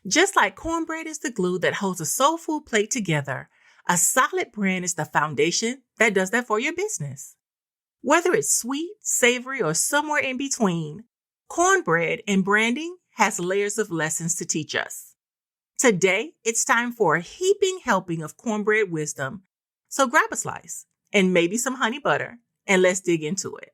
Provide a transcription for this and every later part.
Just like cornbread is the glue that holds a soul food plate together, a solid brand is the foundation that does that for your business. Whether it's sweet, savory, or somewhere in between, cornbread and branding has layers of lessons to teach us. Today, it's time for a heaping helping of cornbread wisdom. So grab a slice and maybe some honey butter, and let's dig into it.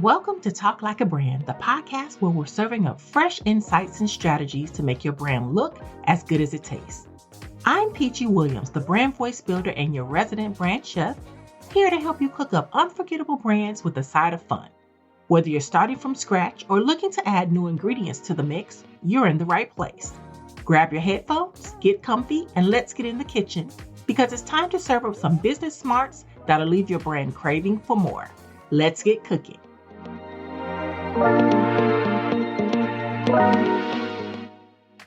Welcome to Talk Like a Brand, the podcast where we're serving up fresh insights and strategies to make your brand look as good as it tastes. I'm Peachy Williams, the brand voice builder and your resident brand chef, here to help you cook up unforgettable brands with a side of fun. Whether you're starting from scratch or looking to add new ingredients to the mix, you're in the right place. Grab your headphones, get comfy, and let's get in the kitchen because it's time to serve up some business smarts that'll leave your brand craving for more. Let's get cooking.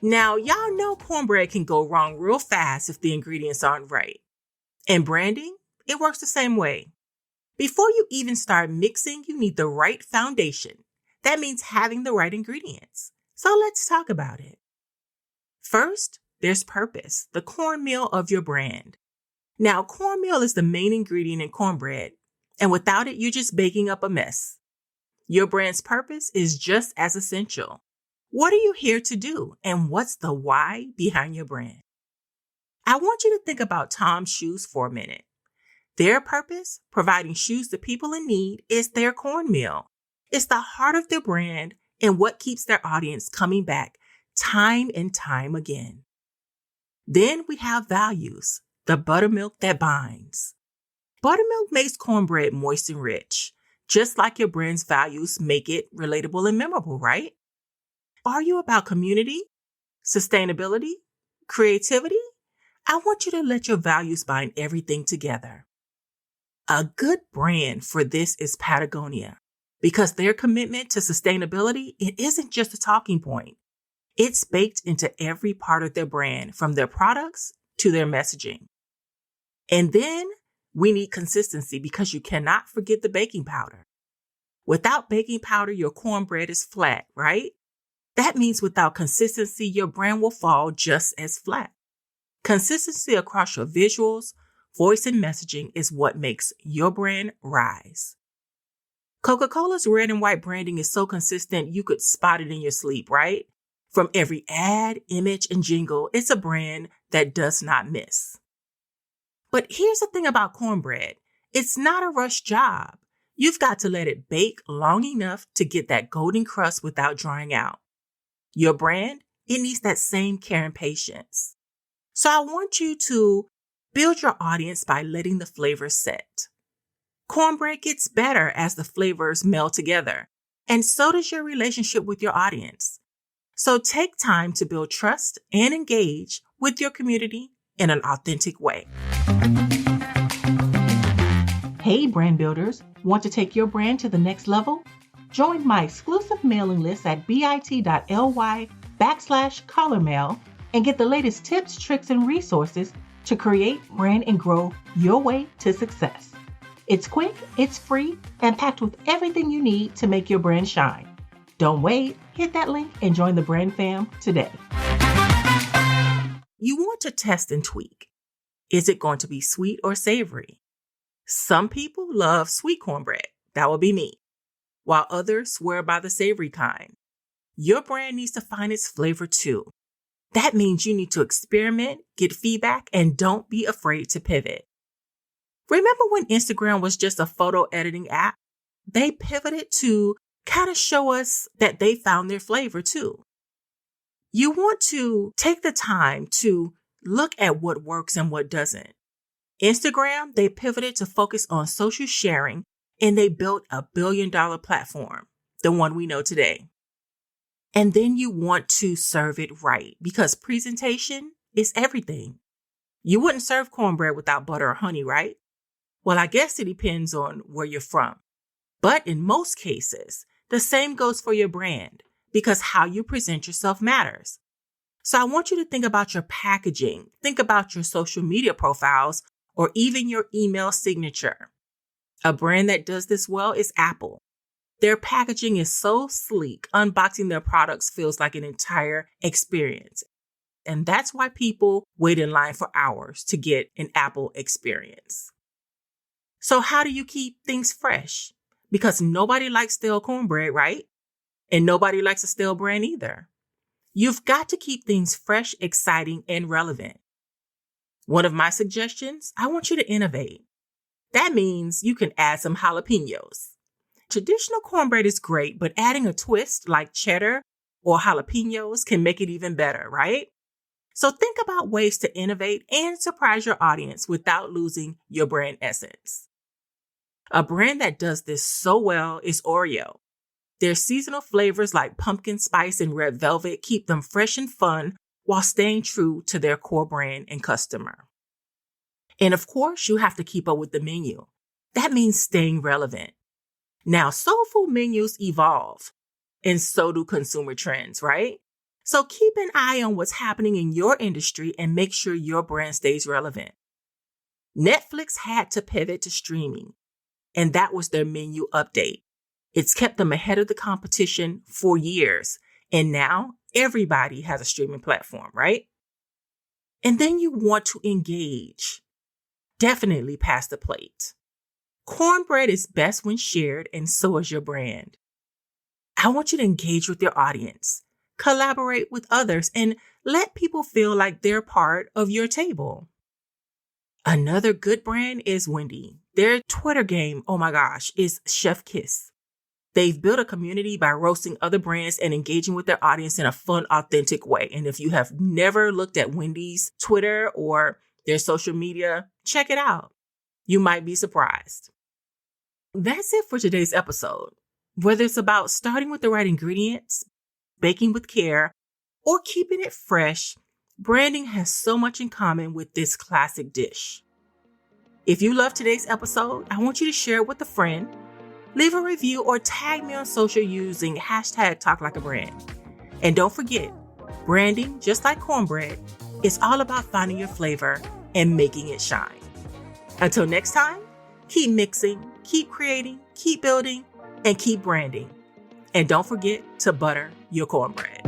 Now, y'all know cornbread can go wrong real fast if the ingredients aren't right. And branding, it works the same way. Before you even start mixing, you need the right foundation. That means having the right ingredients. So let's talk about it. First, there's purpose, the cornmeal of your brand. Now, cornmeal is the main ingredient in cornbread, and without it, you're just baking up a mess. Your brand's purpose is just as essential. What are you here to do, and what's the why behind your brand? I want you to think about Tom's Shoes for a minute. Their purpose, providing shoes to people in need, is their cornmeal. It's the heart of their brand and what keeps their audience coming back time and time again. Then we have values, the buttermilk that binds. Buttermilk makes cornbread moist and rich, just like your brand's values make it relatable and memorable, right? Are you about community, sustainability, creativity? I want you to let your values bind everything together. A good brand for this is Patagonia, because their commitment to sustainability, it isn't just a talking point. It's baked into every part of their brand, from their products to their messaging. And then we need consistency because you cannot forget the baking powder. Without baking powder, your cornbread is flat, right? That means without consistency, your brand will fall just as flat. Consistency across your visuals, voice, and messaging is what makes your brand rise. Coca-Cola's red and white branding is so consistent you could spot it in your sleep, right? From every ad, image, and jingle, it's a brand that does not miss. But here's the thing about cornbread. It's not a rush job. You've got to let it bake long enough to get that golden crust without drying out. Your brand, it needs that same care and patience. So I want you to build your audience by letting the flavors set. Cornbread gets better as the flavors meld together, and so does your relationship with your audience. So take time to build trust and engage with your community in an authentic way. Hey, brand builders, want to take your brand to the next level? Join my exclusive mailing list at bit.ly/colormail and get the latest tips, tricks, and resources to create, brand, and grow your way to success. It's quick, it's free, and packed with everything you need to make your brand shine. Don't wait, hit that link and join the brand fam today. You want to test and tweak. Is it going to be sweet or savory? Some people love sweet cornbread. That will be me. While others swear by the savory kind. Your brand needs to find its flavor too. That means you need to experiment, get feedback, and don't be afraid to pivot. Remember when Instagram was just a photo editing app? They pivoted to kind of show us that they found their flavor too. You want to take the time to look at what works and what doesn't. Instagram, they pivoted to focus on social sharing, and they built a billion-dollar platform, the one we know today. And then you want to serve it right because presentation is everything. You wouldn't serve cornbread without butter or honey, right? Well, I guess it depends on where you're from. But in most cases, the same goes for your brand because how you present yourself matters. So I want you to think about your packaging, think about your social media profiles, or even your email signature. A brand that does this well is Apple. Their packaging is so sleek, unboxing their products feels like an entire experience. And that's why people wait in line for hours to get an Apple experience. So how do you keep things fresh? Because nobody likes stale cornbread, right? And nobody likes a stale brand either. You've got to keep things fresh, exciting, and relevant. One of my suggestions, I want you to innovate. That means you can add some jalapenos. Traditional cornbread is great, but adding a twist like cheddar or jalapenos can make it even better, right? So think about ways to innovate and surprise your audience without losing your brand essence. A brand that does this so well is Oreo. Their seasonal flavors like pumpkin spice and red velvet keep them fresh and fun while staying true to their core brand and customer. And of course, you have to keep up with the menu. That means staying relevant. Now, soul food menus evolve, and so do consumer trends, right? So keep an eye on what's happening in your industry and make sure your brand stays relevant. Netflix had to pivot to streaming, and that was their menu update. It's kept them ahead of the competition for years, and now everybody has a streaming platform, right? And then you want to engage. Definitely pass the plate. Cornbread is best when shared, and so is your brand. I want you to engage with your audience, collaborate with others, and let people feel like they're part of your table. Another good brand is Wendy. Their Twitter game, oh my gosh, is Chef Kiss. They've built a community by roasting other brands and engaging with their audience in a fun, authentic way. And if you have never looked at Wendy's Twitter or their social media, check it out. You might be surprised. That's it for today's episode. Whether it's about starting with the right ingredients, baking with care, or keeping it fresh, branding has so much in common with this classic dish. If you loved today's episode, I want you to share it with a friend, leave a review, or tag me on social using #TalkLikeABrand. And don't forget, branding, just like cornbread, is all about finding your flavor and making it shine. Until next time, keep mixing, keep creating, keep building, and keep branding. And don't forget to butter your cornbread.